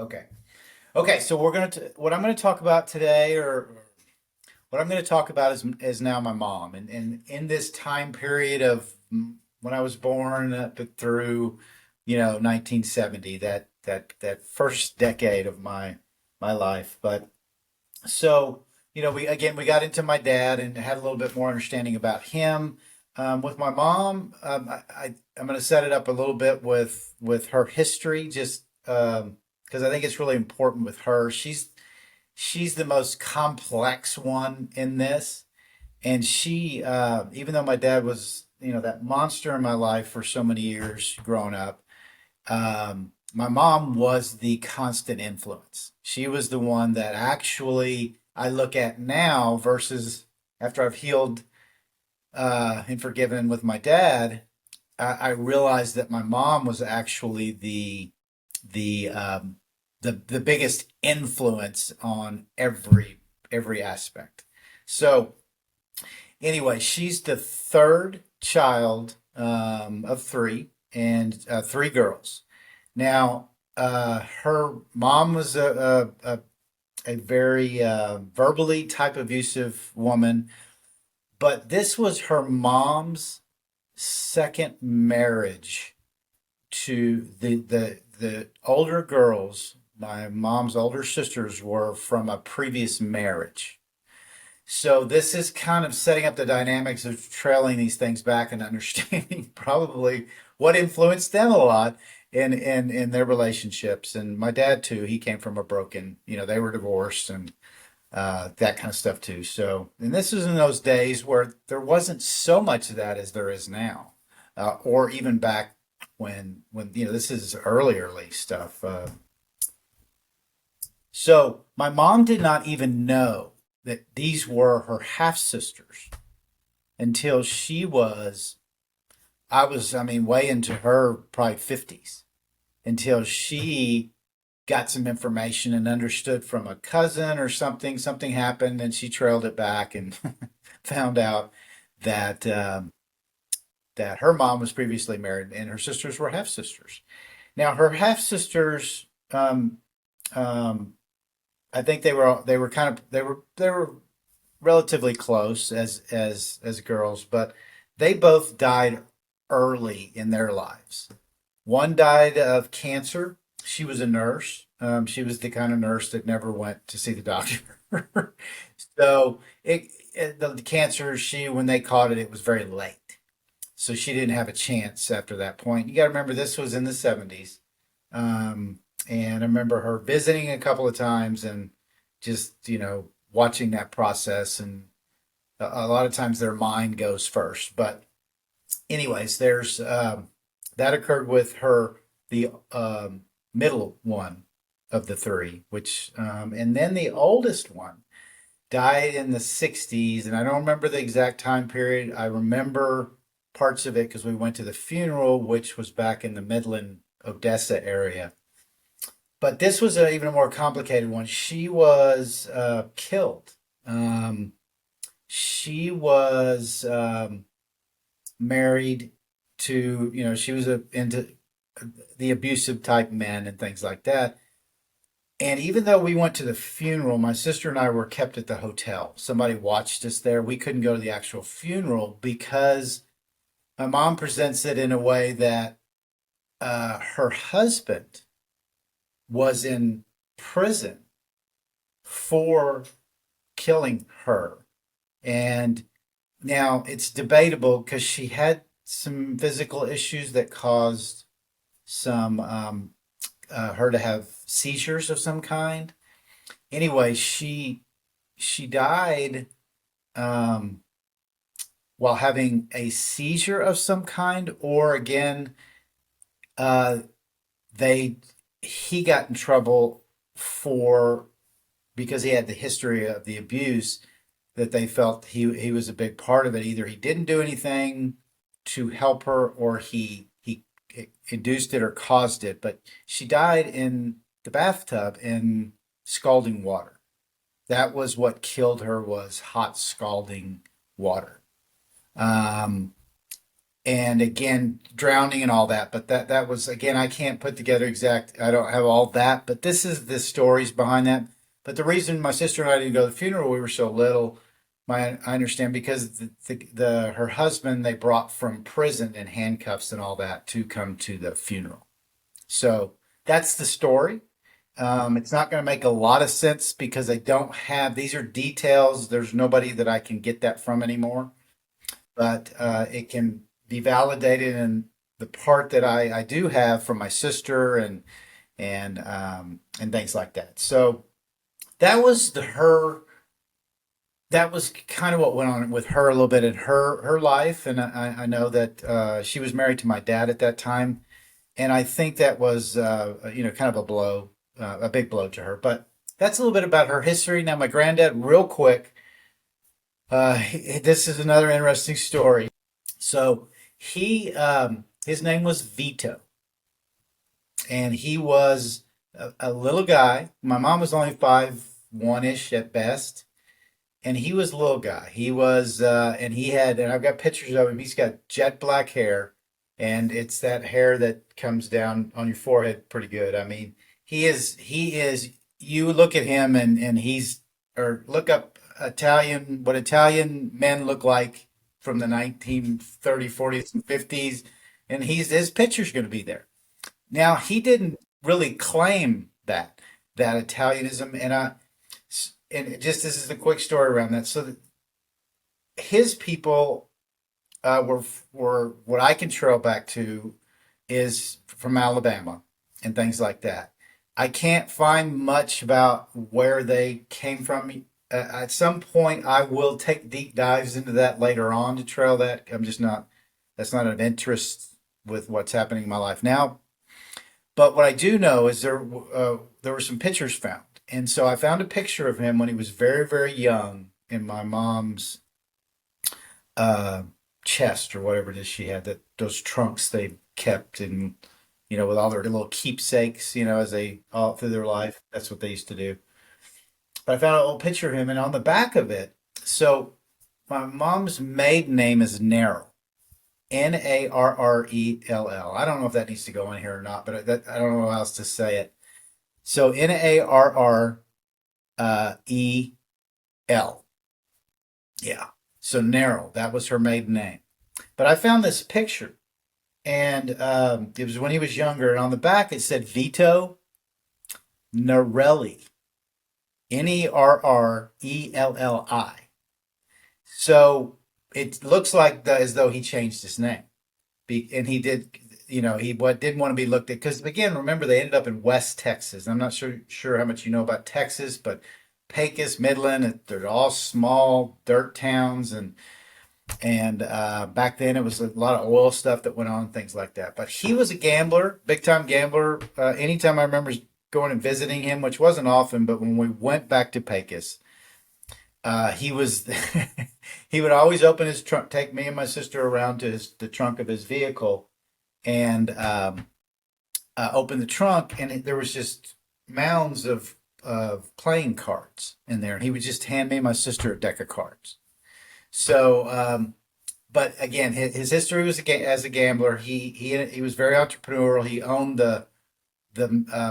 Okay. Okay. So what I'm gonna talk about today, or what I'm gonna talk about is now my mom, and in this time period of when I was born up through, 1970, that first decade of my life. But so, we got into my dad and had a little bit more understanding about him. With my mom, I'm going to set it up a little bit with her history, just because I think it's really important with her. She's the most complex one in this, and she, even though my dad was, that monster in my life for so many years growing up, my mom was the constant influence. She was the one that actually I look at now versus after I've healed and forgiven with my dad. I realized that my mom was actually the the biggest influence on every aspect. So anyway, she's the third child of three, and three girls. Now, her mom was a very verbally type abusive woman, but this was her mom's second marriage to the older girls. My mom's older sisters were from a previous marriage. So this is kind of setting up the dynamics of trailing these things back and understanding probably what influenced them a lot in their relationships. And my dad too, he came from a broken, they were divorced and that kind of stuff too. So, and this was in those days where there wasn't so much of that as there is now, or even back when this is early stuff. So my mom did not even know that these were her half sisters until I mean, way into her probably 50s, until she got some information and understood from a cousin or something. Something happened and she trailed it back and found out that that her mom was previously married and her sisters were half sisters. Now her half sisters, um, I think they were relatively close as girls, but they both died early in their lives. One died of cancer. She was a nurse. She was the kind of nurse that never went to see the doctor. So the cancer, she when they caught it, it was very late. So she didn't have a chance after that point. You got to remember this was in the 70s. And I remember her visiting a couple of times and just, watching that process. And a lot of times their mind goes first. But, anyways, there's that occurred with her, the middle one of the three, and then the oldest one died in the 60s. And I don't remember the exact time period. I remember parts of it because we went to the funeral, which was back in the Midland, Odessa area. But this was an even more complicated one. She was killed. Um, she was married to, she was into the abusive type men and things like that. And even though we went to the funeral, my sister and I were kept at the hotel. Somebody watched us there. We couldn't go to the actual funeral because my mom presents it in a way that her husband was in prison for killing her. And now it's debatable because she had some physical issues that caused some her to have seizures of some kind. Anyway, she died um, while having a seizure of some kind, or again, uh, they he got in trouble for because he had the history of the abuse that they felt he was a big part of it. Either he didn't do anything to help her, or he induced it or caused it. But she died in the bathtub in scalding water. That was what killed her, was hot scalding water. Um, and again drowning and all that. But that was again, I can't put together exact. I don't have all that, but this is the stories behind that. But the reason my sister and I didn't go to the funeral, we were so little. I understand because the her husband they brought from prison in handcuffs and all that to come to the funeral. So that's the story. It's not going to make a lot of sense because I don't have these are details. There's nobody that I can get that from anymore, but it can be validated in the part that I do have from my sister and things like that. So that was her. That was kind of what went on with her a little bit in her life, and I know that she was married to my dad at that time, and I think that was kind of a blow, a big blow to her. But that's a little bit about her history. Now, my granddad, real quick, this is another interesting story. So his name was Vito, and he was a little guy. My mom was only 5'1" ish at best, and he was a little guy. He was, and he had, and I've got pictures of him. He's got jet black hair, and it's that hair that comes down on your forehead pretty good. I mean, he is. You look at him, and he's, or look up Italian, what Italian men look like from the 1930s, 40s, and 50s, and his picture's going to be there. Now, he didn't really claim that Italianism, and just this is a quick story around that. So his people were what I can trail back to is from Alabama and things like that. I can't find much about where they came from. At some point, I will take deep dives into that later on to trail that. I'm just not. That's not of interest with what's happening in my life now. But what I do know is there were some pictures found, and so I found a picture of him when he was very very young in my mom's uh, chest or whatever it is she had that those trunks they kept and with all their little keepsakes as they all through their life. That's what they used to do. But I found an old picture of him, and on the back of it, so my mom's maiden name is Narrell. Narrell. I don't know if that needs to go in here or not, but I don't know how else to say it. So Narrell. Yeah. So Narrow, that was her maiden name. But I found this picture, and it was when he was younger, and on the back it said Vito Narelli, Nerrelli. So it looks like as though he changed his name, and he did. He didn't want to be looked at because again, remember they ended up in West Texas. I'm not sure how much you know about Texas, but Pecos, Midland, they're all small dirt towns, and back then it was a lot of oil stuff that went on, things like that. But he was a gambler, big time gambler. Anytime I remember going and visiting him, which wasn't often, but when we went back to Pecos, he was he would always open his trunk, take me and my sister around to the trunk of his vehicle, and open the trunk, and there was just mounds of playing cards in there, and he would just hand me and my sister a deck of cards. So, but again, his history was as a gambler. He was very entrepreneurial. He owned the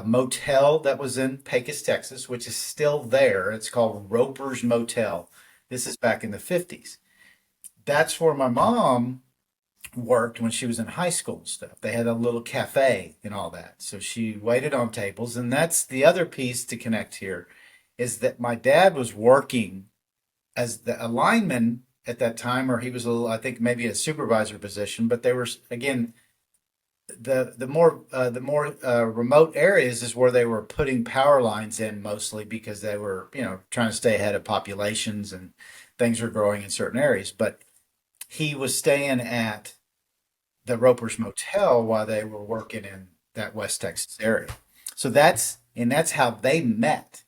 motel that was in Pecos, Texas, which is still there. It's called Roper's Motel. This is back in the 50s. That's where my mom worked when she was in high school and stuff. They had a little cafe and all that. So she waited on tables. And that's the other piece to connect here is that my dad was working as a lineman at that time, or he was I think maybe a supervisor position, but they were, again, the more remote areas is where they were putting power lines in mostly because they were trying to stay ahead of populations and things were growing in certain areas. But he was staying at the Roper's Motel while they were working in that West Texas area. So that's how they met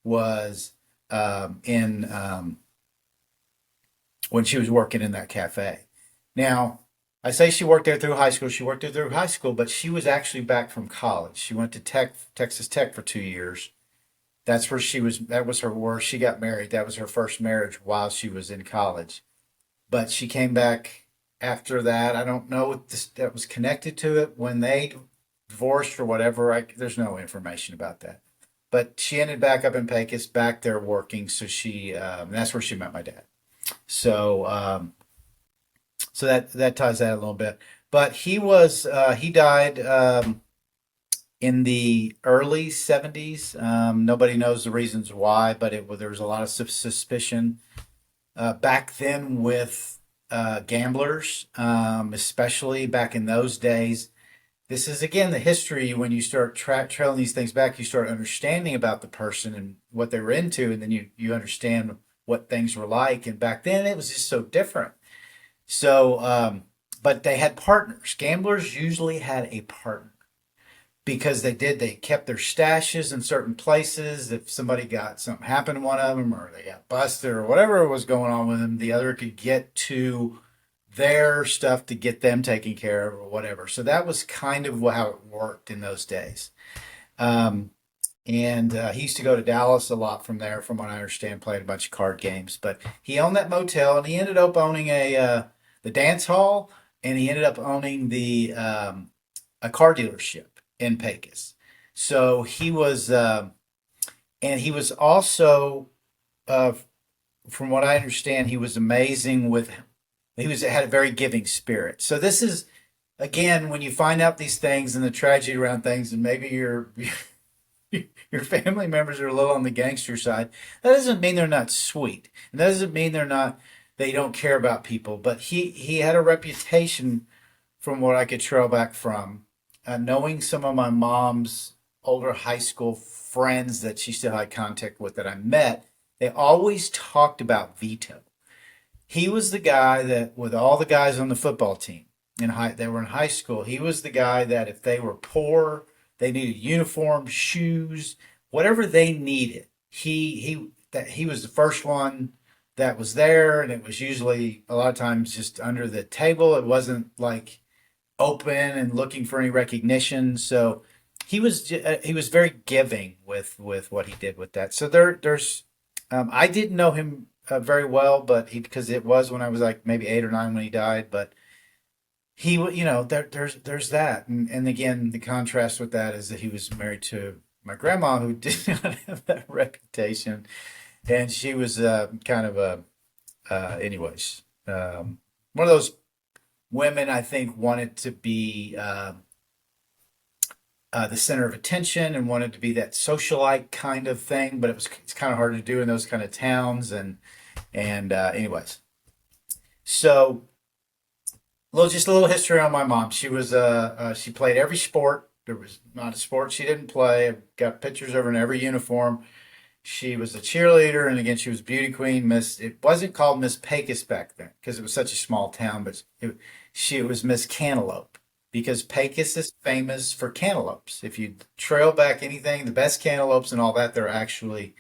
was in when she was working in that cafe. Now, I say she worked there through high school. She worked there through high school, but she was actually back from college. She went to Texas Tech for 2 years. That's where she was. That was her where she got married. That was her first marriage while she was in college. But she came back after that. I don't know what this, that was connected to it when they divorced or whatever. There's no information about that. But she ended back up in Pecos, back there working. So that's where she met my dad. So, so that ties that a little bit. But he died in the early 70s. Nobody knows the reasons why, but there was a lot of suspicion back then with gamblers, especially back in those days. This is again the history. When you start trailing these things back, you start understanding about the person and what they were into, and then you understand what things were like. And back then, it was just so different. So, but they had partners. Gamblers usually had a partner because they kept their stashes in certain places. If somebody got something happened to one of them, or they got busted, or whatever was going on with them, the other could get to their stuff to get them taken care of or whatever. So that was kind of how it worked in those days. Um, and he used to go to Dallas a lot from there, from what I understand, played a bunch of card games. But he owned that motel, and he ended up owning the dance hall, and he ended up owning the a car dealership in Pecos. So and he was also, uh, from what I understand, he was amazing with. Had a very giving spirit. So this is again when you find out these things and the tragedy around things, and maybe your family members are a little on the gangster side. That doesn't mean they're not sweet, and that doesn't mean they don't care about people. But he had a reputation, from what I could trail back from, knowing some of my mom's older high school friends that she still had contact with that I met. They always talked about Vito. He was the guy that, with all the guys on the football team they were in high school. He was the guy that if they were poor, they needed uniforms, shoes, whatever they needed. He was the first one that was there, and it was usually a lot of times just under the table. It wasn't like open and looking for any recognition. So he was very giving with what he did with that. So there's I didn't know him very well, but because it was when I was like maybe 8 or 9 when he died. But there's that, and again the contrast with that is that he was married to my grandma, who did not have that reputation, and she was kind of a anyways, one of those women I think wanted to be the center of attention and wanted to be that socialite kind of thing, but it's kind of hard to do in those kind of towns. And anyways, so just a little history on my mom. She played every sport. There was not a sport she didn't play. I've got pictures of her in every uniform. She was a cheerleader, and again, she was beauty queen. Miss. It wasn't called Miss Pecos back then because it was such a small town, but it was Miss Cantaloupe, because Pecos is famous for cantaloupes. If you trail back anything, the best cantaloupes and all that, they're actually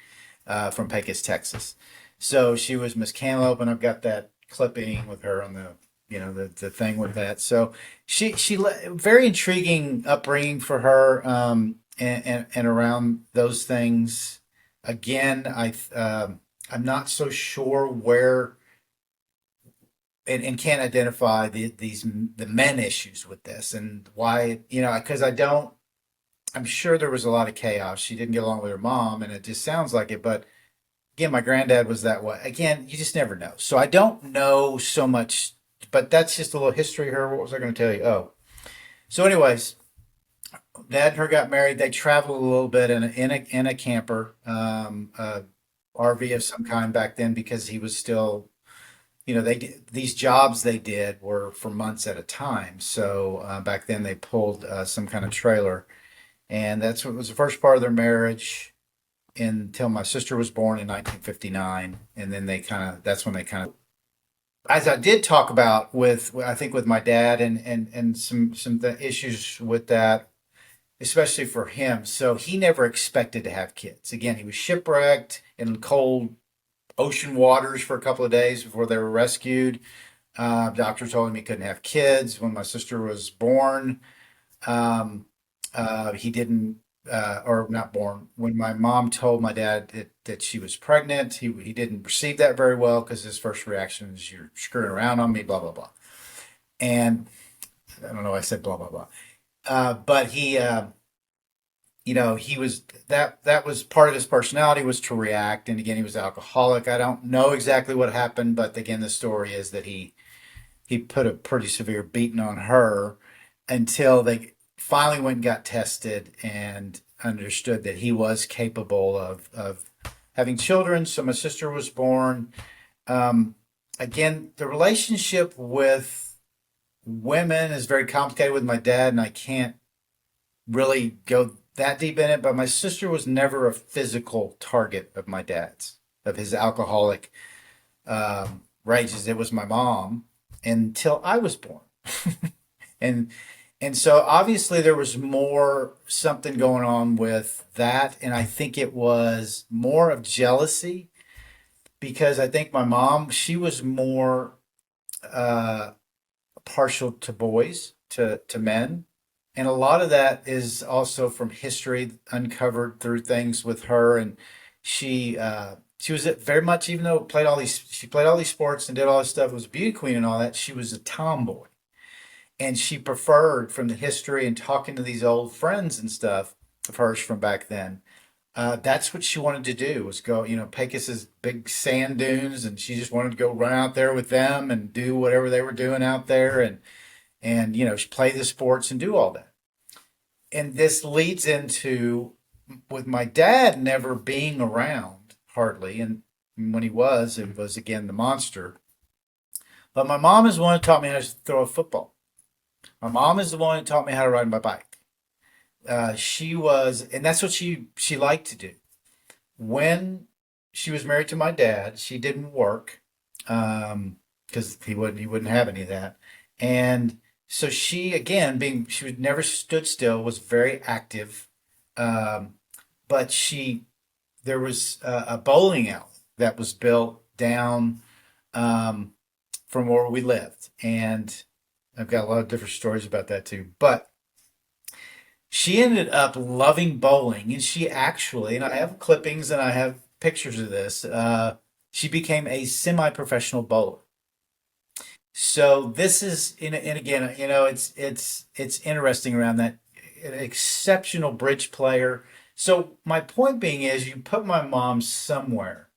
from Pecos, Texas. So she was Miss Cantaloupe, and I've got that clipping with her on the thing with that. So very intriguing upbringing for her, and around those things. Again, I'm not so sure where, and can't identify the men issues with this and why, because I don't. I'm sure there was a lot of chaos. She didn't get along with her mom, and it just sounds like it. But again, my granddad was that way. Again, you just never know. So I don't know so much, but that's just a little history here. What was I going to tell you? Oh, so anyways, Dad and her got married. They traveled a little bit in a camper, RV of some kind back then, because he was still, these jobs they did were for months at a time. So back then they pulled some kind of trailer, and that's what was the first part of their marriage until my sister was born in 1959, and then that's when they kind of, as I did talk about with, I think, with my dad, and some issues with that, especially for him. So he never expected to have kids. Again, he was shipwrecked in cold ocean waters for a couple of days before they were rescued. Doctor told him he couldn't have kids. When my sister was born, he didn't, or not born. When my mom told my dad that she was pregnant, he didn't receive that very well, because his first reaction is, "You're screwing around on me," blah blah blah. And I don't know why I said blah blah blah. But he, he was that was part of his personality, was to react. And again, he was alcoholic. I don't know exactly what happened, but again, the story is that he put a pretty severe beating on her until they finally went and got tested and understood that he was capable of having children. So my sister was born. Um, Again, the relationship with women is very complicated with my dad, and I can't really go that deep in it. But my sister was never a physical target of my dad's, of his alcoholic rages. It was my mom until I was born. and and so obviously there was more something going on with that, and I think it was more of jealousy because I think my mom, she was more uh, partial to boys, to men, and a lot of that is also from history uncovered through things with her. And she was very much, even though she played all these sports and did all this stuff, was a beauty queen and all that, she was a tomboy. And she preferred, from the history and talking to these old friends and stuff of hers from back then, that's what she wanted to do, was go, Pecos's big sand dunes, and she just wanted to go run out there with them and do whatever they were doing out there, and play the sports and do all that. And this leads into, with my dad never being around hardly, and when he was, it was again the monster. But my mom is the one who taught me how to throw a football. My mom is the one who taught me how to ride my bike. She was, and that's what she liked to do. When she was married to my dad, she didn't work because he wouldn't have any of that. And so she, again, being, she would never stood still, was very active. Um, but there was a bowling alley that was built down um, from where we lived, and I've got a lot of different stories about that too. But she ended up loving bowling, and she actually, and I have clippings and I have pictures of this. She became a semi-professional bowler. So this is, and again, it's interesting around that, an exceptional bridge player. So my point being is, you put my mom somewhere,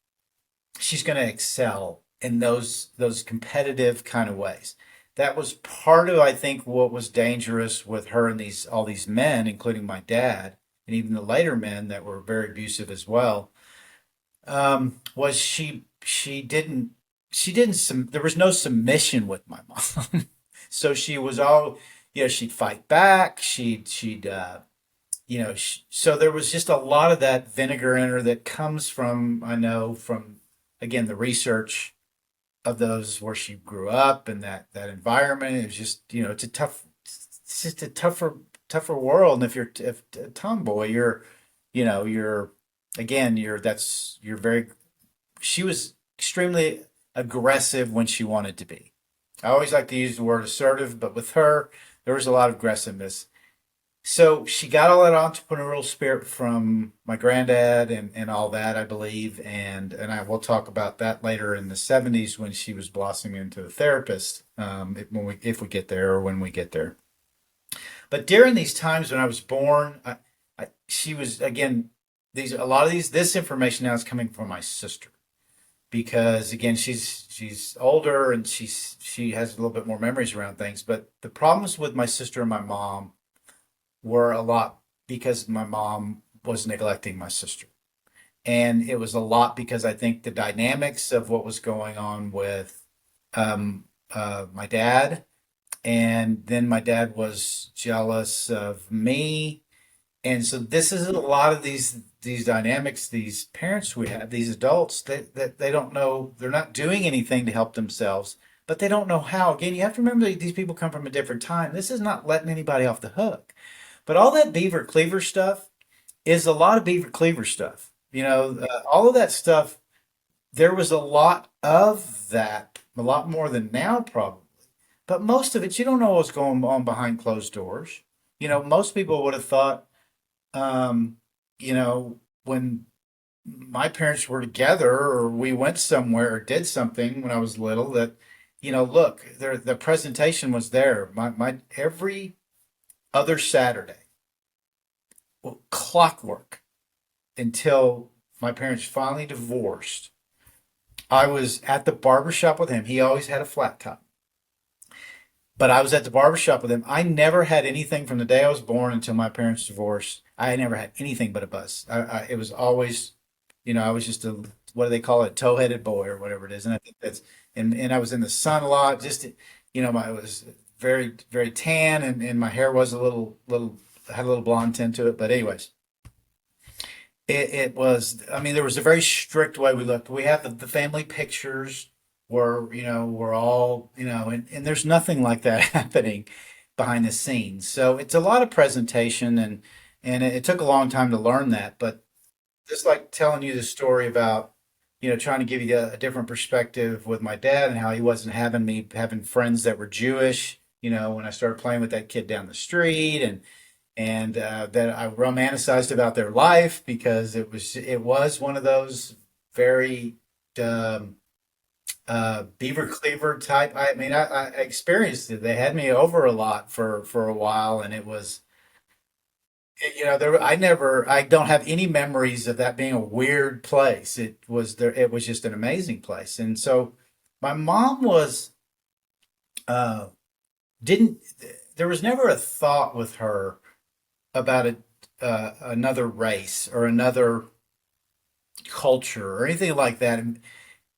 she's going to excel in those competitive kind of ways. That was part of, I think, what was dangerous with her and these all these men, including my dad, and even the later men that were very abusive as well. Was she didn't there was no submission with my mom. So she was all, she'd fight back. She'd so there was just a lot of that vinegar in her that comes from, I know from, again, the research of those where she grew up and that environment. It was just, it's just a tougher world. And if a tomboy, you're again, you're very, she was extremely aggressive when she wanted to be. I always like to use the word assertive, but with her, there was a lot of aggressiveness. So she got all that entrepreneurial spirit from my granddad and all that, I believe. And I will talk about that later in the 70s when she was blossoming into a therapist, if we get there or when we get there. But during these times when I was born, she was, again, a lot of this information now is coming from my sister, because again, she's older and she has a little bit more memories around things. But the problems with my sister and my mom were a lot because my mom was neglecting my sister. And it was a lot because I think the dynamics of what was going on with my dad. And then my dad was jealous of me. And so this is a lot of these dynamics, these parents we have, these adults that they don't know, they're not doing anything to help themselves, but they don't know how. Again, you have to remember that these people come from a different time. This is not letting anybody off the hook. But all that Beaver Cleaver stuff is a lot of Beaver Cleaver stuff. All of that stuff, there was a lot of that, a lot more than now probably. But most of it, you don't know what's going on behind closed doors. Most people would have thought, um, when my parents were together or we went somewhere or did something when I was little, that, look, the presentation was there. My every other Saturday, well, clockwork until my parents finally divorced. I was at the barber shop with him. He always had a flat top. But I was at the barber shop with him. I never had anything from the day I was born until my parents divorced. I never had anything but a buzz. It was always, I was just a, what do they call it, toe-headed boy or whatever it is. And I think and I was in the sun a lot. Just, I was very, very tan, and my hair was a had a little blonde tint to it. But anyways, it was, I mean, there was a very strict way we looked. We have the family pictures where, we're all, and there's nothing like that happening behind the scenes. So it's a lot of presentation, and it took a long time to learn that. But just like telling you the story about, trying to give you a different perspective with my dad and how he wasn't having me having friends that were Jewish, when I started playing with that kid down the street, and that I romanticized about their life because it was one of those very um, beaver cleaver type. I mean, I experienced it. They had me over a lot for a while, and it was I don't have any memories of that being a weird place. It was just an amazing place, and so my mom was uh, didn't. There was never a thought with her about another race or another culture or anything like that.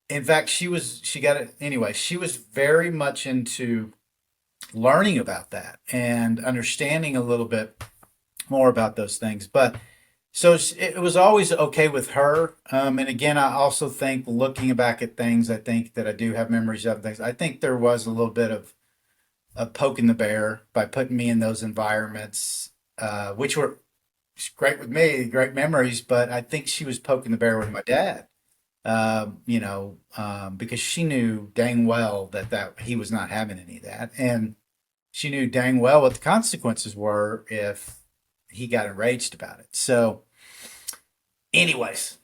In fact, she got it anyway. She was very much into learning about that and understanding a little bit more about those things. But so it was always okay with her. And again, I also think looking back at things, I think that I do have memories of things. I think there was a little bit of poking the bear by putting me in those environments, which were great with me, great memories. But I think she was poking the bear with my dad, because she knew dang well that he was not having any of that, and she knew dang well what the consequences were if he got enraged about it. So, anyways,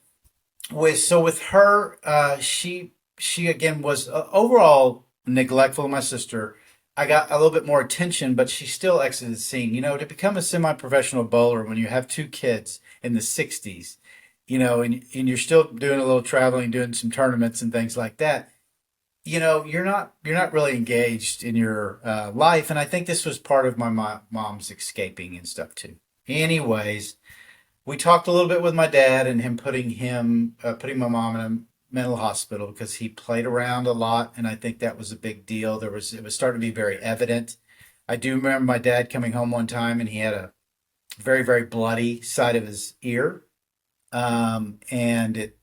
with her, she again was overall neglectful of my sister. I got a little bit more attention, but she still exited the scene. To become a semi-professional bowler when you have two kids in the '60s, and you're still doing a little traveling, doing some tournaments and things like that. You're not really engaged in your life, and I think this was part of my mom's escaping and stuff too. Anyways, we talked a little bit with my dad and him putting my mom in a mental hospital because he played around a lot, and I think that was a big deal. It was starting to be very evident. I do remember my dad coming home one time and he had a very, very bloody side of his ear, and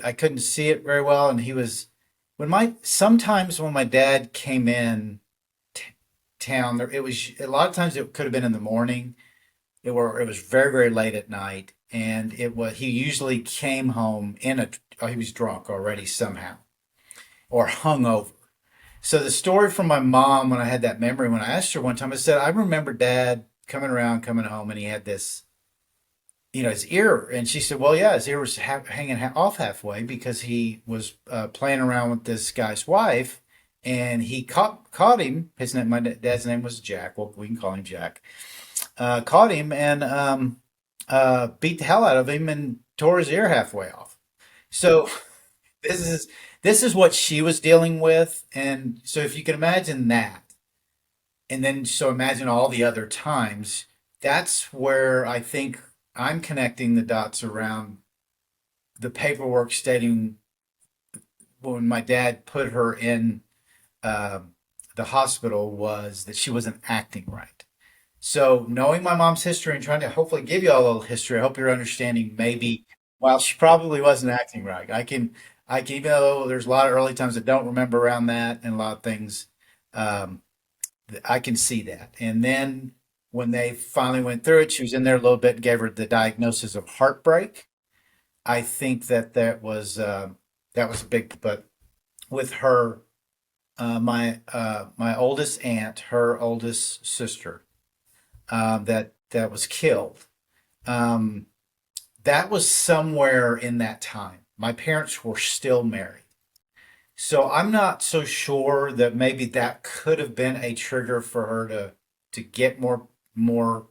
I couldn't see it very well, and he was sometimes when my dad came in t- town, it was a lot of times it could have been in the morning. It was very, very late at night, and he usually came home he was drunk already somehow or hungover. So the story from my mom, when I had that memory, when I asked her one time, I said I remember Dad coming home, and he had this, his ear. And she said, well, yeah, his ear was hanging off halfway because he was playing around with this guy's wife, and he caught him. My dad's name was Jack. Well, we can call him Jack. Caught him and beat the hell out of him and tore his ear halfway off. So this is this is what she was dealing with, and so if you can imagine that, and then so imagine all the other times. That's where I think I'm connecting the dots around the paperwork stating when my dad put her in um the hospital was that she wasn't acting right. So knowing my mom's history and trying to hopefully give you all a little history, I hope you're understanding maybe while she probably wasn't acting right. Even though there's a lot of early times I don't remember around that and a lot of things, um, I can see that. And then when they finally went through it, she was in there a little bit and gave her the diagnosis of heartbreak. I think that was a big, but with her, my oldest aunt, her oldest sister, that was killed. Um, that was somewhere in that time. My parents were still married. So I'm not so sure that maybe that could have been a trigger for her to get more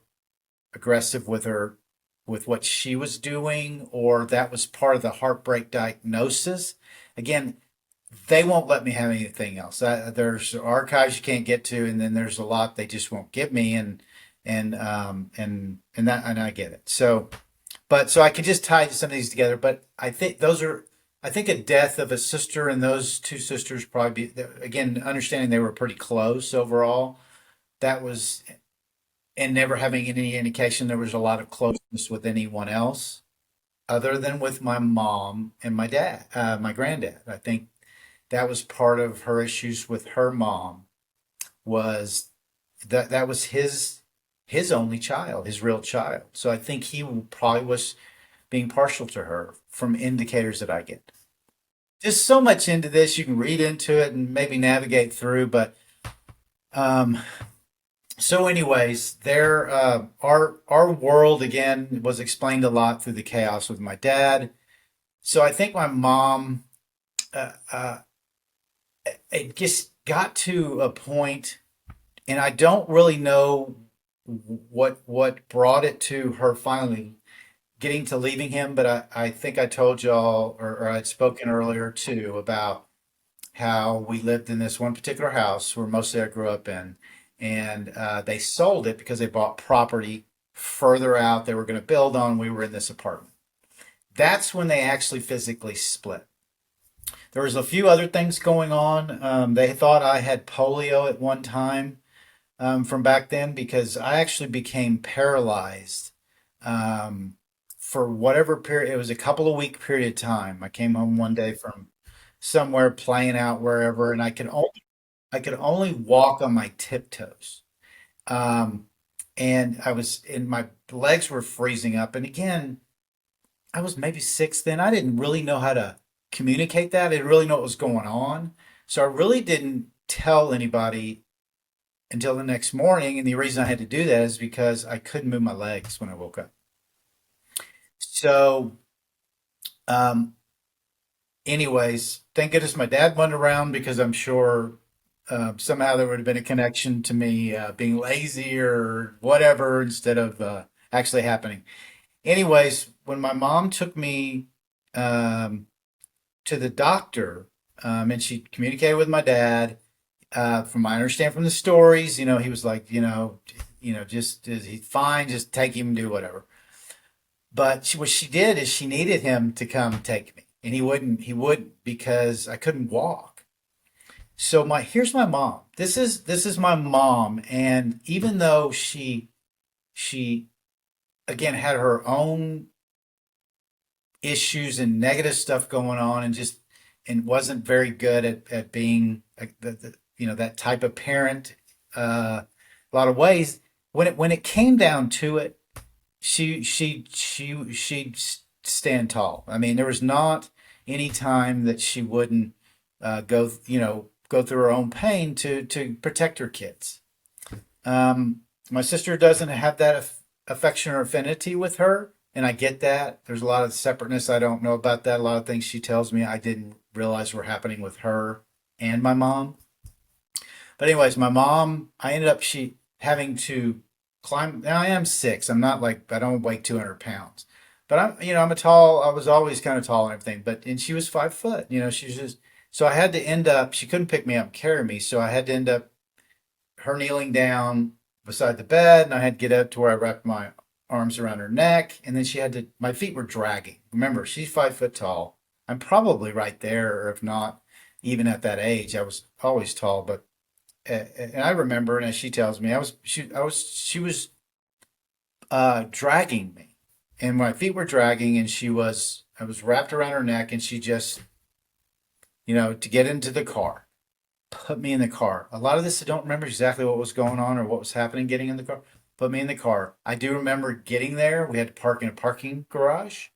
aggressive with her with what she was doing, or that was part of the heartbreak diagnosis. Again, they won't let me have anything else. There's archives you can't get to, and then there's a lot they just won't give me, and that and I get it. So, but so I could just tie some of these together. But I think those are. I think a death of a sister and those two sisters probably be, again, understanding they were pretty close overall. That was, and never having any indication there was a lot of closeness with anyone else other than with my mom and my dad, my granddad. I think that was part of her issues with her mom was that was his only child, his real child. So I think he probably was being partial to her from indicators that I get. There's so much into this you can read into it and maybe navigate through, but um, so anyways, there our world again was explained a lot through the chaos with my dad. So I think my mom uh, uh, it just got to a point, and I don't really know what brought it to her finally getting to leaving him, but I think I told y'all or I'd spoken earlier too about how we lived in this one particular house where mostly I grew up in, and they sold it because they bought property further out they were going to build on. We were in this apartment. That's when they actually physically split. There was a few other things going on. They thought I had polio at one time from back then because I actually became paralyzed um, for whatever period. It was a couple of week period of time. I came home one day from somewhere playing out wherever, and I could only walk on my tiptoes. Um, and my legs were freezing up. And again, I was maybe six then. I didn't really know how to communicate that. I didn't really know what was going on. So I really didn't tell anybody until the next morning. And the reason I had to do that is because I couldn't move my legs when I woke up. So, um, anyways, thank goodness my dad wasn't around because I'm sure somehow there would have been a connection to me being lazy or whatever instead of actually happening. Anyways, when my mom took me um, to the doctor and she communicated with my dad, from my understanding from the stories, he was like, just is he fine? Just take him, do whatever. But what she did is she needed him to come take me, and he wouldn't. He wouldn't because I couldn't walk. So here's my mom. This is my mom, and even though she again had her own issues and negative stuff going on, and wasn't very good at being that type of parent. A lot of ways when it came down to it, she'd stand tall. I mean, there was not any time that she wouldn't go through her own pain to protect her kids. My sister doesn't have that affection or affinity with her, and I get that. There's a lot of separateness I don't know about that. A lot of things she tells me I didn't realize were happening with her and my mom. But anyways, my mom, I ended up she having to climb. Now I am six. I'm not like I don't weigh 200 pounds, but I'm a tall. I was always kind of tall and everything. And she was 5 foot. She was just so I had to end up. She couldn't pick me up and carry me, so I had to end up her kneeling down beside the bed, and I had to get up to where I wrapped my arms around her neck, and then she had to. My feet were dragging. Remember, she's 5 foot tall. I'm probably right there, or if not, even at that age, I was always tall, but and I remember, and as she tells me, she was dragging me, and my feet were dragging, and I was wrapped around her neck, and she just, to get into the car, put me in the car. A lot of this I don't remember exactly what was going on or what was happening getting in the car. Put me in the car. I do remember getting there. We had to park in a parking garage,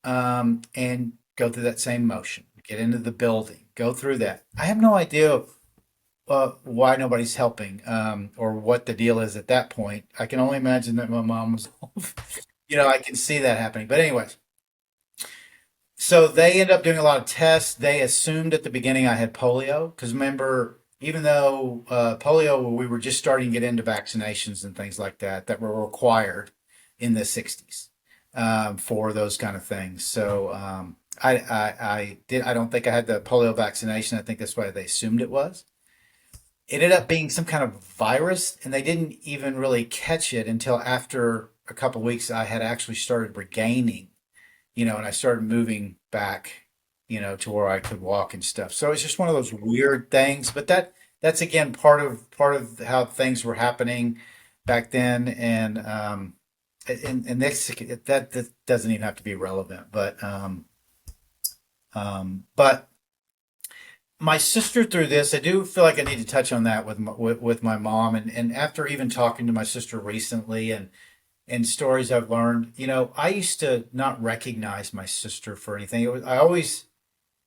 and go through that same motion. Get into the building. Go through that. I have no idea why nobody's helping, or what the deal is at that point. I can only imagine that my mom was, I can see that happening. But anyways, So they ended up doing a lot of tests. They assumed at the beginning I had polio because remember, even though polio, we were just starting to get into vaccinations and things like that that were required in the 60s for those kind of things. So I don't think I had the polio vaccination. I think that's why they assumed it was. It ended up being some kind of virus, and they didn't even really catch it until after a couple of weeks. I had actually started regaining, and I started moving back, to where I could walk and stuff. So it's just one of those weird things. But that's again part of how things were happening back then, and this that doesn't even have to be relevant. But my sister through this, I do feel like I need to touch on that with my mom, and after even talking to my sister recently and stories I've learned, I used to not recognize my sister for anything. I always,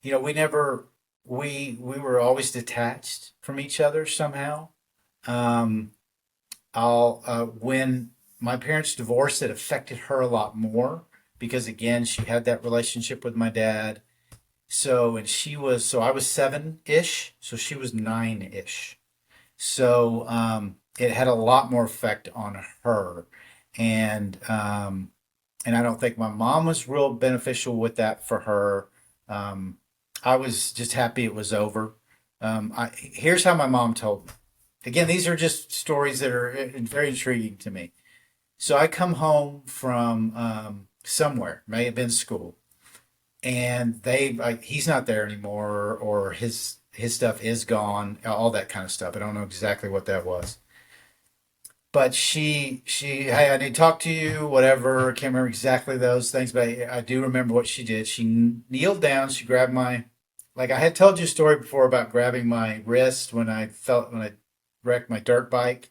we never, we were always detached from each other somehow. Um, when my parents divorced, it affected her a lot more because again, she had that relationship with my dad. So I was seven-ish, so she was nine-ish. So it had a lot more effect on her, and and I don't think my mom was real beneficial with that for her. Um, I was just happy it was over. Here's how my mom told me. Again, these are just stories that are very intriguing to me. So I come home from somewhere, may have been school, and he's not there anymore, or his stuff is gone, all that kind of stuff. I don't know exactly what that was, but hey, I need to talk to you, whatever. I can't remember exactly those things, but I do remember what she did. She kneeled down, she grabbed like I had told you a story before about grabbing my wrist when I wrecked my dirt bike.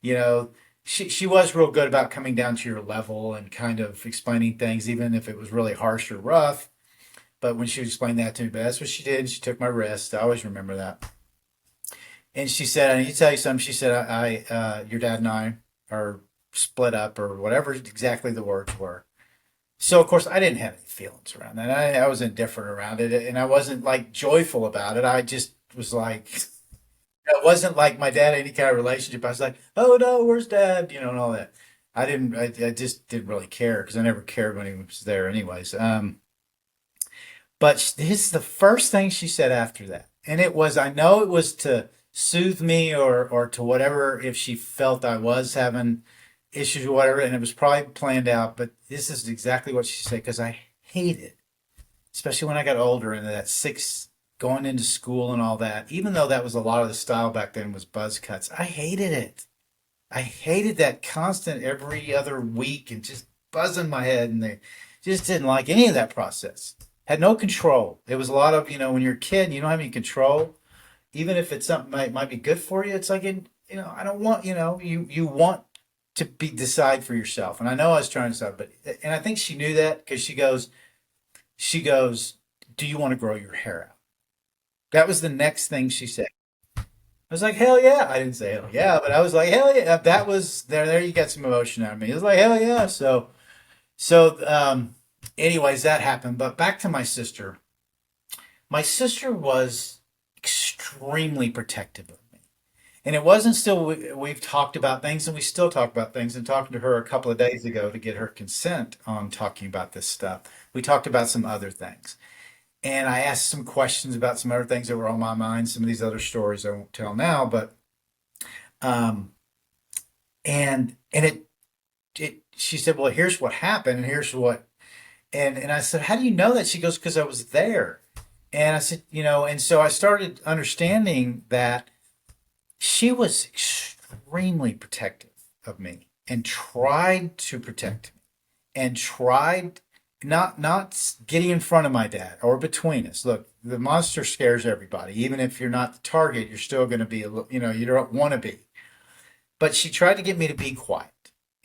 You know, she was real good about coming down to your level and kind of explaining things, even if it was really harsh or rough. But when she explained that to me, but that's what she did. She took my wrist. I always remember that. And she said, "I need to tell you something." She said, your dad and I are split up, or whatever exactly the words were." So of course I didn't have any feelings around that. I was indifferent around it, and I wasn't like joyful about it. I just was like, it wasn't like my dad had any kind of relationship. I was like, "Oh no, where's dad?" And all that. I just didn't really care because I never cared when he was there, anyways. But this is the first thing she said after that. And I know it was to soothe me, or to whatever, if she felt I was having issues or whatever. And it was probably planned out. But this is exactly what she said because I hate it, especially when I got older and that going into school and all that. Even though that was a lot of the style back then was buzz cuts, I hated it. I hated that constant every other week and just buzzing my head, and they just didn't like any of that process. Had no control. It was a lot of, when you're a kid, you don't have any control. Even if it's something might be good for you, it's like, I don't want, you want to be decide for yourself. And I know I was trying to decide, and I think she knew that because she goes, "Do you want to grow your hair out?" That was the next thing she said. I was like, "Hell yeah." I didn't say hell yeah, but I was like, "Hell yeah." That was there you got some emotion out of me. It was like, "Hell yeah." So anyways, that happened. But back to my sister. My sister was extremely protective of me. And it wasn't still we've talked about things, and we still talk about things, and talking to her a couple of days ago to get her consent on talking about this stuff. We talked about some other things. And I asked some questions about some other things that were on my mind, some of these other stories I won't tell now, but um and it she said, "Well, here's what happened, and here's what," and I said, "How do you know that?" She goes, "Because I was there." And I said, and so I started understanding that she was extremely protective of me and tried to protect me and tried not getting in front of my dad or between us. Look, the monster scares everybody. Even if you're not the target, you're still going to be, you don't want to be. But she tried to get me to be quiet,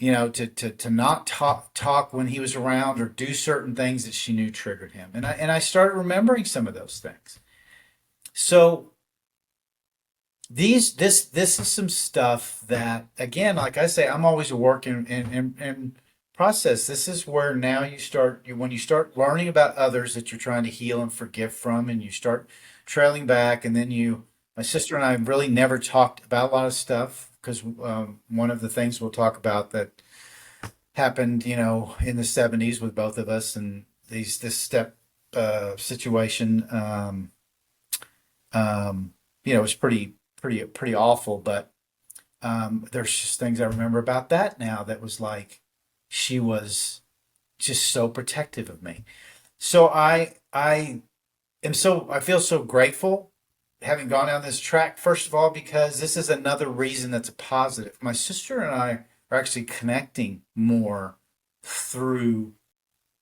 to not talk when he was around, or do certain things that she knew triggered him. And I started remembering some of those things. So this is some stuff that, again, like I say, I'm always a work in progress. process. This is where now when you start learning about others that you're trying to heal and forgive from, and you start trailing back, and then my sister and I really never talked about a lot of stuff because one of the things we'll talk about that happened, in the '70s with both of us, and this step situation, was pretty awful, but there's just things I remember about that now that was like she was just so protective of me. So I feel so grateful having gone down this track. First of all, because this is another reason that's a positive. My sister and I are actually connecting more through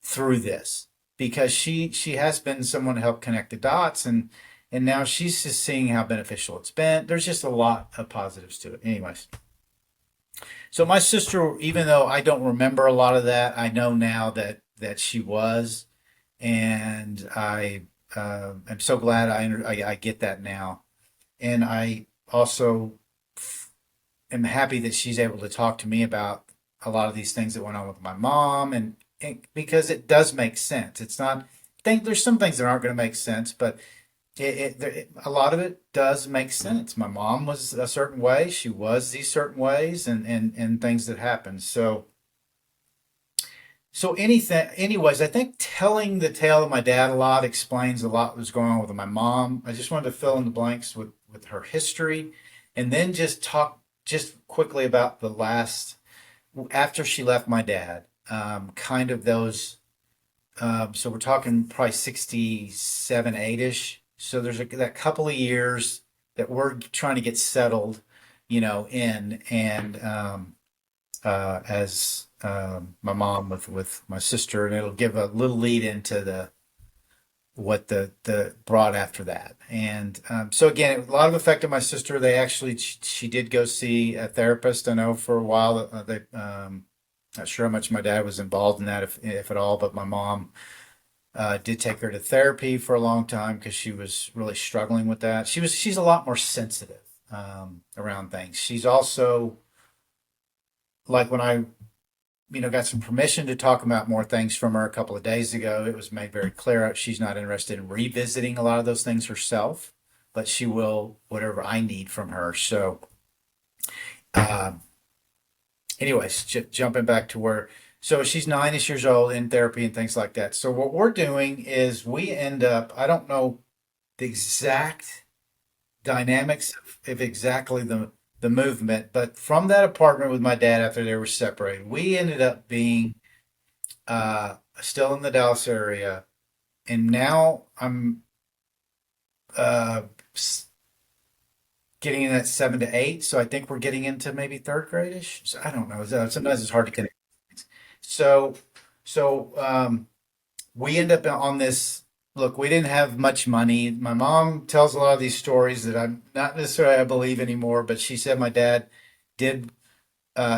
this because she has been someone to help connect the dots, and now she's just seeing how beneficial it's been. There's just a lot of positives to it. Anyways, so my sister, even though I don't remember a lot of that, I know now that she was, and I am so glad I get that now, and I also am happy that she's able to talk to me about a lot of these things that went on with my mom, and because it does make sense. It's not. I think there's some things that aren't going to make sense, but a lot of it does make sense. My mom was a certain way. She was these certain ways, and things that happened. So anyways, I think telling the tale of my dad a lot explains a lot was going on with my mom. I just wanted to fill in the blanks with her history, and then just talk just quickly about the last after she left my dad. Kind of those. So we're talking probably 67, 8-ish. So there's that couple of years that we're trying to get settled, in, and as my mom with my sister, and it'll give a little lead into what the brought after that. And so again, a lot of effect on my sister. They actually she did go see a therapist. I know for a while they not sure how much my dad was involved in that, if at all, but my mom did take her to therapy for a long time because she was really struggling with that. She's a lot more sensitive around things. She's also like when I got some permission to talk about more things from her a couple of days ago. It was made very clear she's not interested in revisiting a lot of those things herself, but she will whatever I need from her. So, um, anyways, jumping back to where, so she's 9-ish years old in therapy and things like that. So what we're doing is we end up, I don't know the exact dynamics of exactly the movement, but from that apartment with my dad after they were separated, we ended up being still in the Dallas area, and now I'm uh, getting in at 7 to 8. So I think we're getting into maybe third grade-ish. So I don't know. Sometimes it's hard to connect. So so we end up on this. Look, we didn't have much money. My mom tells a lot of these stories that I'm not necessarily I believe anymore, but she said my dad did.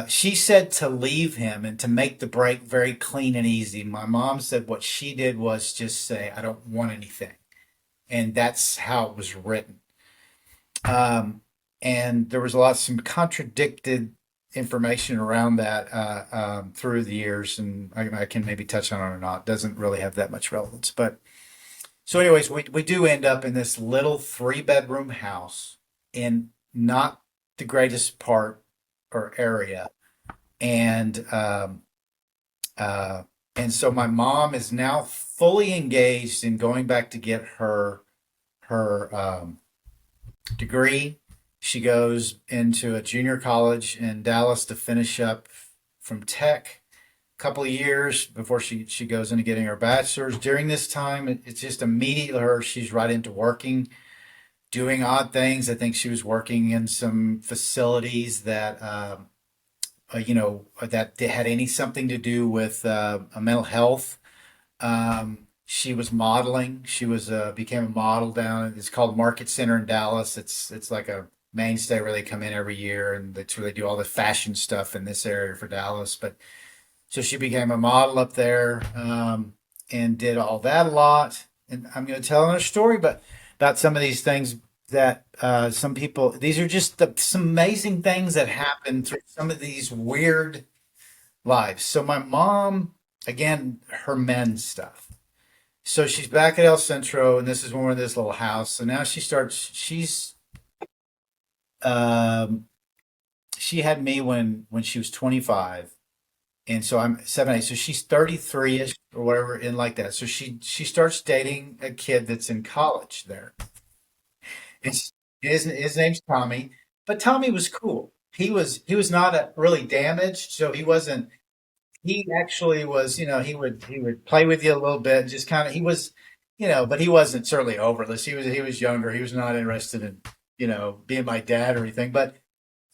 She said to leave him and to make the break very clean and easy. My mom said what she did was just say, "I don't want anything," and that's how it was written. Um, and there was some contradicted information around that through the years, and I can maybe touch on it or not. Doesn't really have that much relevance, but so, anyways, we do end up in this little 3-bedroom house in not the greatest part or area, and uh, and so my mom is now fully engaged in going back to get her degree. She goes into a junior college in Dallas to finish up from tech. Couple of years before she goes into getting her bachelor's. During this time, it's just immediately her. She's right into working, doing odd things. I think she was working in some facilities that that they had any something to do with a mental health. She was modeling. She was became a model down. It's called Market Center in Dallas. It's like a mainstay where they come in every year, and that's where they do all the fashion stuff in this area for Dallas. But so she became a model up there, and did all that a lot. And I'm going to tell another story, but about some of these things that some people. These are just some amazing things that happen through some of these weird. lives. So my mom, again, her men's stuff. So she's back at El Centro, and this is when we're in this little house. So now um, she had me when she was 25, and so I'm 7, 8. So she's 33 ish or whatever, in like that. So she starts dating a kid that's in college there. It's, his name's Tommy, but Tommy was cool. He was not really damaged, so he wasn't. He actually was, he would play with you a little bit, just kind of. He was, but he wasn't certainly overless. He was younger. He was not interested in, being my dad or anything. But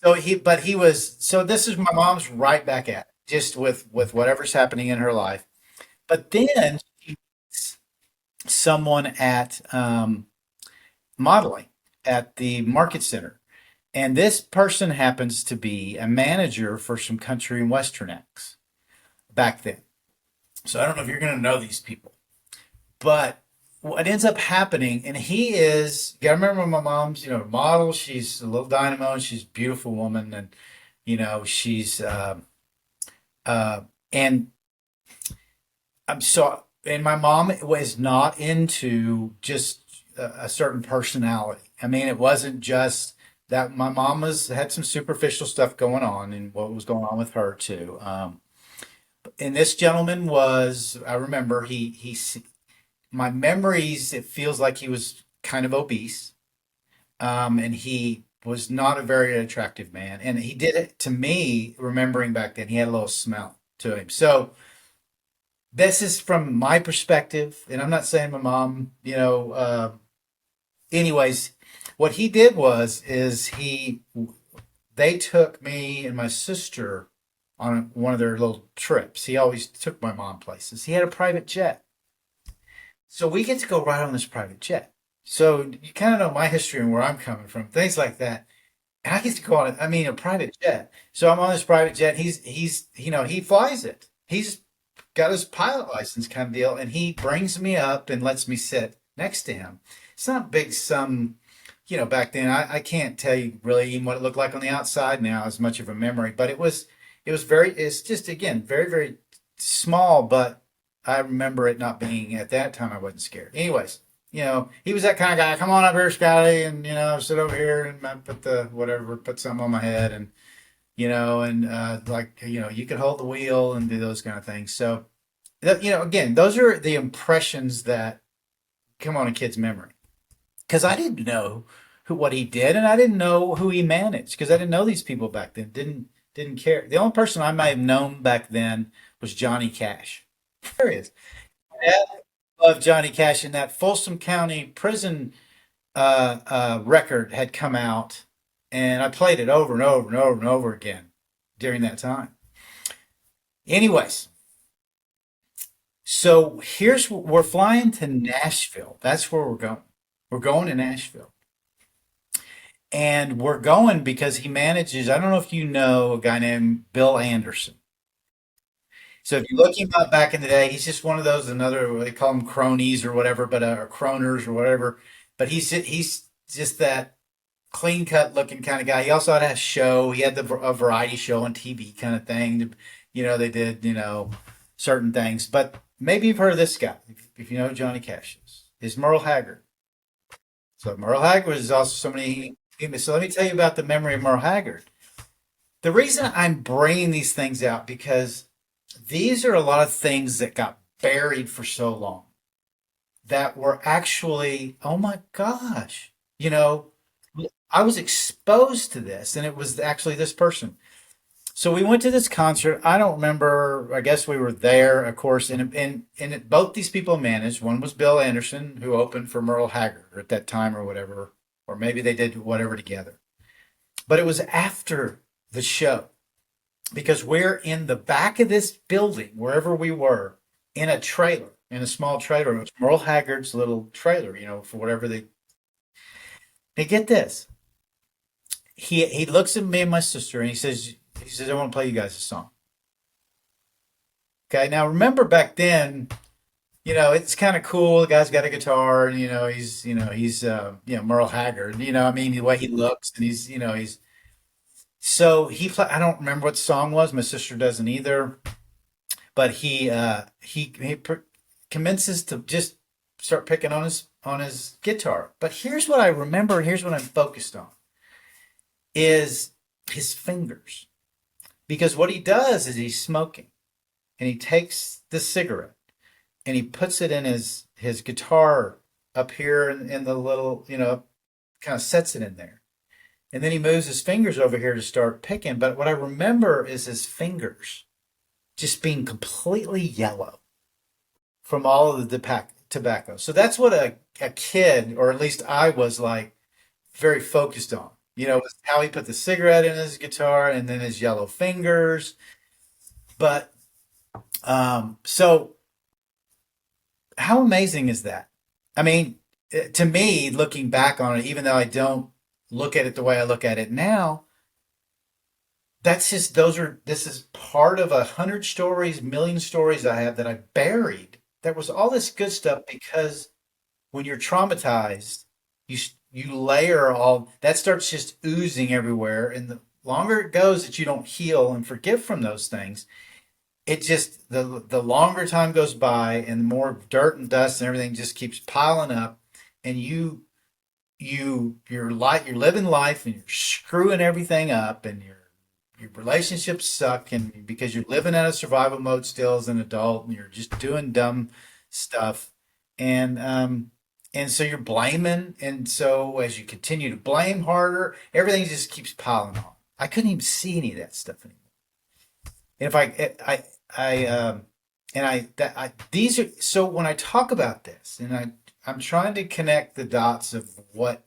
he was. So this is my mom's right back at it, just with whatever's happening in her life. But then she meets someone at modeling at the market center. And this person happens to be a manager for some country and western acts back then. So I don't know if you're going to know these people, but what ends up happening, and you got to remember my mom's, model. She's a little dynamo, and she's a beautiful woman, and she's uh, and and my mom was not into just a certain personality. I mean, it wasn't just that. My mom had some superficial stuff going on, and what was going on with her too. And this gentleman was, I remember my memories, it feels like he was kind of obese. And he was not a very attractive man. And he did it to me, remembering back then, he had a little smell to him. So this is from my perspective, and I'm not saying my mom, anyways, what he did is they took me and my sister on one of their little trips. He always took my mom places. He had a private jet. So we get to go right on this private jet. So you kind of know my history and where I'm coming from, things like that. And I get to go on it. I mean, a private jet. So I'm on this private jet. He flies it. He's got his pilot license kind of deal, and he brings me up and lets me sit next to him. It's not big some, back then. I can't tell you really even what it looked like on the outside now as much of a memory, but it's just again very very small, but I remember it not being at that time. I wasn't scared. Anyways, he was that kind of guy. Come on up here, Scotty, and sit over here and I put something on my head, and like you could hold the wheel and do those kind of things. So again, those are the impressions that come on a kid's memory, because I didn't know what he did, and I didn't know who he managed, because I didn't know these people back then. Didn't care. The only person I might have known back then was Johnny Cash. There he is. I love Johnny Cash, and that Folsom County prison record had come out, and I played it over and over and over and over again during that time. Anyways, so we're flying to Nashville. That's where we're going. We're going to Nashville. And we're going because he manages, I don't know if you know a guy named Bill Anderson. So if you look him up back in the day, he's just one of those, another, they call them cronies or whatever, but or croners or whatever. But he's just that clean cut looking kind of guy. He also had a show. He had a variety show on TV kind of thing. They did, certain things. But maybe you've heard of this guy, if you know who Johnny Cash is Merle Haggard. So Merle Haggard is also somebody. So let me tell you about the memory of Merle Haggard. The reason I'm bringing these things out, because these are a lot of things that got buried for so long that were actually, oh my gosh, I was exposed to this, and it was actually this person. So we went to this concert. I don't remember. I guess we were there, of course, and both these people managed. One was Bill Anderson, who opened for Merle Haggard at that time, or whatever, or maybe they did whatever together. But it was after the show, because we're in the back of this building, wherever we were, in a trailer, in a small trailer. It was Merle Haggard's little trailer, for whatever they. They get this. He looks at me and my sister, and he says, I want to play you guys a song. Okay, now remember back then, it's kind of cool. The guy's got a guitar, and he's Merle Haggard. I mean, the way he looks, and he's So I don't remember what the song was. My sister doesn't either. But commences to just start picking on his guitar. But here's what I remember, and here's what I'm focused on is his fingers. Because what he does is he's smoking, and he takes the cigarette and he puts it in his guitar up here in the little, kind of sets it in there. And then he moves his fingers over here to start picking. But what I remember is his fingers just being completely yellow from all of the tobacco. So that's what a kid, or at least I was like, very focused on. How he put the cigarette in his guitar and then his yellow fingers. But so how amazing is that? I mean, to me, looking back on it, even though I don't look at it the way I look at it now, this is part of 100 stories, million stories I have that I buried. There was all this good stuff because when you're traumatized, you layer all that starts just oozing everywhere, and the longer it goes that you don't heal and forgive from those things, it just the longer time goes by and the more dirt and dust and everything just keeps piling up, and you're living life and you're screwing everything up, and your relationships suck, and because you're living out of survival mode still as an adult, and you're just doing dumb stuff, and so you're blaming, and so as you continue to blame harder, everything just keeps piling on. I couldn't even see any of that stuff anymore. And if I and I these are so when I talk about this, and I'm trying to connect the dots of what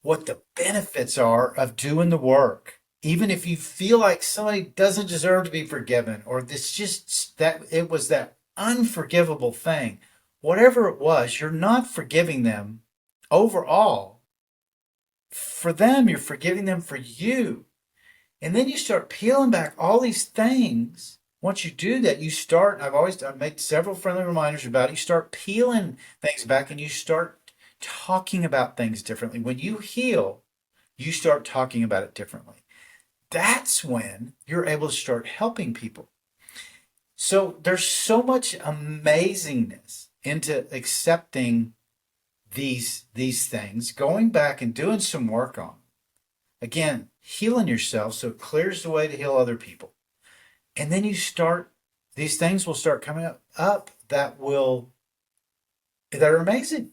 the benefits are of doing the work. Even if you feel like somebody doesn't deserve to be forgiven, or this just that it was that unforgivable thing, whatever it was, you're not forgiving them overall. For them, you're forgiving them for you. And then you start peeling back all these things. Once you do that, I've made several friendly reminders about it. You start peeling things back and you start talking about things differently. When you heal, you start talking about it differently. That's when you're able to start helping people. So there's so much amazingness into accepting these things, going back and doing some work on them. Again, healing yourself so it clears the way to heal other people. And then these things will start coming up that are amazing.